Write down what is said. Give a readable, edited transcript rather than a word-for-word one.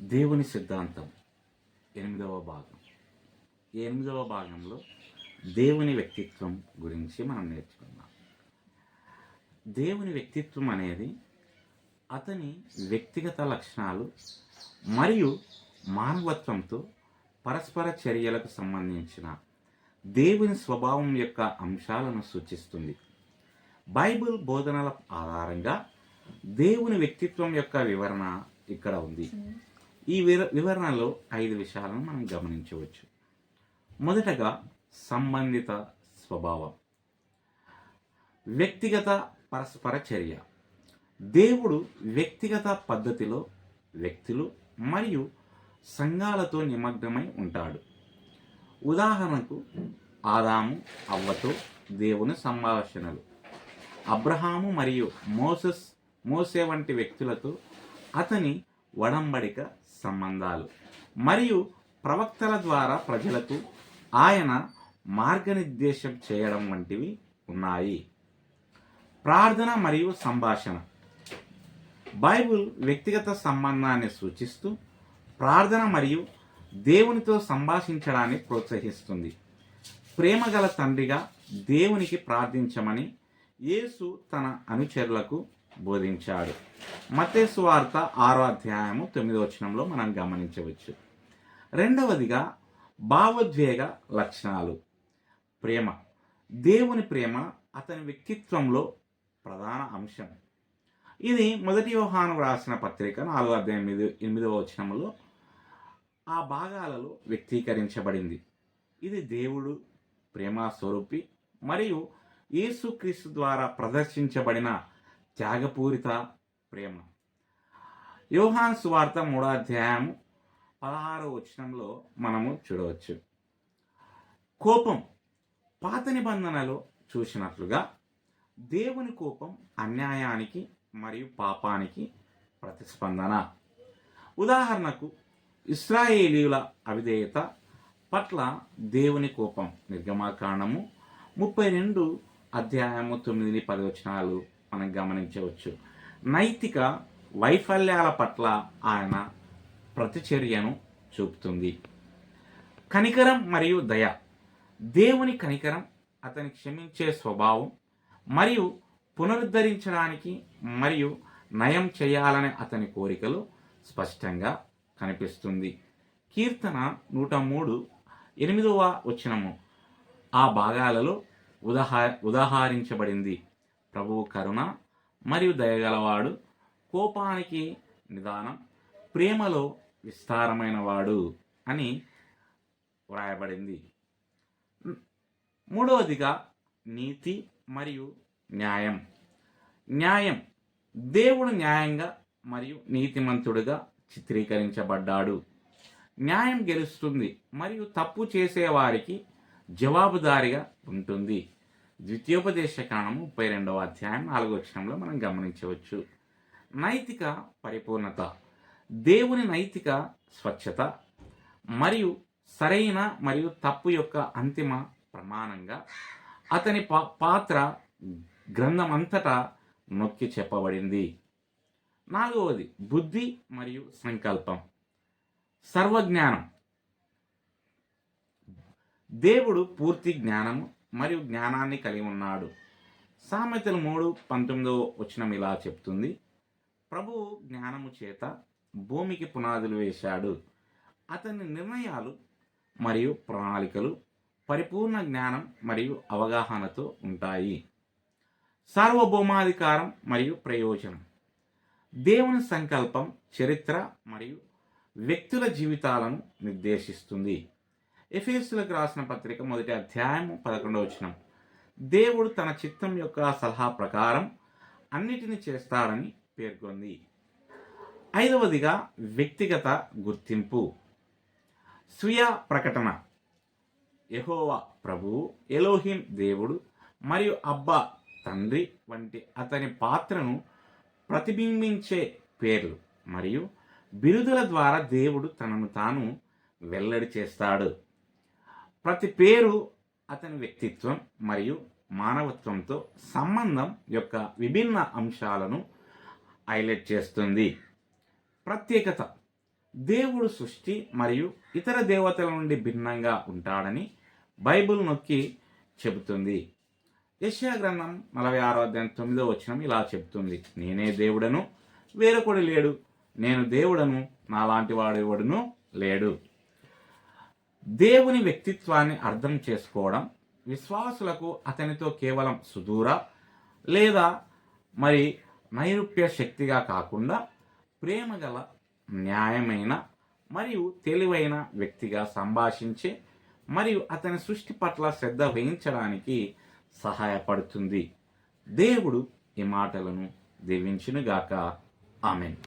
దేవుని సిద్ధాంతం 8వ భాగం. ఈ 8వ భాగంలో దేవుని వ్యక్తిత్వం గురించి మనం నేర్చుకుందాం. దేవుని వ్యక్తిత్వం అనేది అతని వ్యక్తిగత లక్షణాలు మరియు మానవత్వంతో పరస్పర చర్యలకు సంబంధించిన దేవుని స్వభావం యొక్క అంశాలను సూచిస్తుంది. బైబిల్ బోధనల ఆధారంగా దేవుని వ్యక్తిత్వం యొక్క వివరణ ఇక్కడ ఉంది. ఈ వివరణలో 5 విషయాలను మనం గమనించవచ్చు. మొదటగా సంబంధిత స్వభావం, వ్యక్తిగత పరస్పర చర్య. దేవుడు వ్యక్తిగత పద్ధతిలో వ్యక్తులు మరియు సంఘాలతో నిమగ్నమై ఉంటాడు. ఉదాహరణకు ఆదాము అవ్వతో దేవుని సంభాషణలు, అబ్రహాము మరియు మోసే వంటి వ్యక్తులతో అతని ఒడంబడిక సంబంధాలు మరియు ప్రవక్తల ద్వారా ప్రజలకు ఆయన మార్గనిర్దేశం చేయడం వంటివి ఉన్నాయి. ప్రార్థన మరియు సంభాషణ. బైబిల్ వ్యక్తిగత సంబంధాన్ని సూచిస్తూ ప్రార్థన మరియు దేవునితో సంభాషించడాన్ని ప్రోత్సహిస్తుంది. ప్రేమగల తండ్రిగా దేవునికి ప్రార్థించమని యేసు తన అనుచరులకు బోధించాడు. మత్తయి సువార్త 6వ అధ్యాయము 9వ వచనంలో మనం గమనించవచ్చు. రెండవదిగా భావోద్వేగ లక్షణాలు. ప్రేమ. దేవుని ప్రేమ అతని వ్యక్తిత్వంలో ప్రధాన అంశం. ఇది 1 యోహాను రాసిన పత్రిక 4వ అధ్యాయం 8వ వచనంలో ఆ భాగాలలో వ్యక్తీకరించబడింది. ఇది దేవుడు ప్రేమ స్వరూపి మరియు యేసుక్రీస్తు ద్వారా ప్రదర్శించబడిన త్యాగపూరిత ప్రేమ. యోహాను సువార్త 3వ అధ్యాయం 16వ వచనంలో మనము చూడవచ్చు. కోపం. పాత నిబంధనలో చూసినట్లుగా దేవుని కోపం అన్యాయానికి మరియు పాపానికి ప్రతిస్పందన. ఉదాహరణకు ఇశ్రాయేలీయుల అవిధేయత పట్ల దేవుని కోపం. నిర్గమాకాండము 32 అధ్యాయము 9-10 వచనాలు మనం గమనించవచ్చు. నైతిక వైఫల్యాల పట్ల ఆయన ప్రతిచర్యను చూపుతుంది. కనికరం మరియు దయ. దేవుని కనికరం అతని క్షమించే స్వభావం మరియు పునరుద్ధరించడానికి మరియు నయం చేయాలనే అతని కోరికలు స్పష్టంగా కనిపిస్తుంది. కీర్తన 103:8వ వచనము ఆ భాగాలలో ఉదాహరించబడింది. ప్రభువు కరుణ మరియు దయగలవాడు, కోపానికి నిదానం, ప్రేమలో విస్తారమైన వాడు అని వ్రాయబడింది. మూడవదిగా నీతి మరియు న్యాయం. న్యాయం. దేవుడు న్యాయంగా మరియు నీతిమంతుడుగా చిత్రీకరించబడ్డాడు. న్యాయం గెలుస్తుంది మరియు తప్పు చేసేవారికి జవాబుదారీగా ఉంటుంది. ద్వితీయోపదేశకాండము 32వ అధ్యాయం 4వ వచనంలో మనం గమనించవచ్చు. నైతిక పరిపూర్ణత. దేవుని నైతిక స్వచ్ఛత మరియు సరైన మరియు తప్పు యొక్క అంతిమ ప్రమాణంగా అతని పాత్ర గ్రంథం అంతటా నొక్కి చెప్పబడింది. 4వది బుద్ధి మరియు సంకల్పం. సర్వజ్ఞానం. దేవుడు పూర్తి జ్ఞానము మరియు జ్ఞానాన్ని కలిగి ఉన్నాడు. సామెతలు 3:19వ వచనం ఇలా చెప్తుంది. ప్రభువు జ్ఞానము చేత భూమికి పునాదులు వేశాడు. అతని నిర్ణయాలు మరియు ప్రణాళికలు పరిపూర్ణ జ్ఞానం మరియు అవగాహనతో ఉంటాయి. సార్వభౌమాధికారం మరియు ప్రయోజనం. దేవుని సంకల్పం చరిత్ర మరియు వ్యక్తుల జీవితాలను నిర్దేశిస్తుంది. ఎఫెసీయులకు రాసిన పత్రిక 1వ అధ్యాయం 11వ వచనం. దేవుడు తన చిత్తం యొక్క సలహా ప్రకారం అన్నిటిని చేస్తాడని పేర్కొంది. 5వదిగా వ్యక్తిగత గుర్తింపు. స్వీయ ప్రకటన. యెహోవా ప్రభువు, ఎలోహిం దేవుడు మరియు అబ్బా తండ్రి వంటి అతని పాత్రను ప్రతిబింబించే పేర్లు మరియు బిరుదుల ద్వారా దేవుడు తనను తాను వెల్లడి చేస్తాడు. ప్రతి పేరు అతని వ్యక్తిత్వం మరియు మానవత్వంతో సంబంధం యొక్క విభిన్న అంశాలను హైలైట్ చేస్తుంది. ప్రత్యేకత. దేవుడు సృష్టి మరియు ఇతర దేవతల నుండి భిన్నంగా ఉంటాడని బైబిల్ నొక్కి చెబుతుంది. యెషయా గ్రంథం 46:9 ఇలా చెబుతుంది, నేనే దేవుడను, వేరొకడు లేడు, నేను దేవుడను, నాలాంటి వాడెవడును లేడు. దేవుని వ్యక్తిత్వాన్ని అర్థం చేసుకోవడం విశ్వాసులకు అతనితో కేవలం సుదూర లేదా మరి నైరూప్య శక్తిగా కాకుండా ప్రేమగల, న్యాయమైన మరియు తెలివైన వ్యక్తిగా సంభాషించే మరియు అతని సృష్టి పట్ల శ్రద్ధ వహించడానికి సహాయపడుతుంది. దేవుడు ఈ మాటలను దీవించునుగాక. ఆమేన్.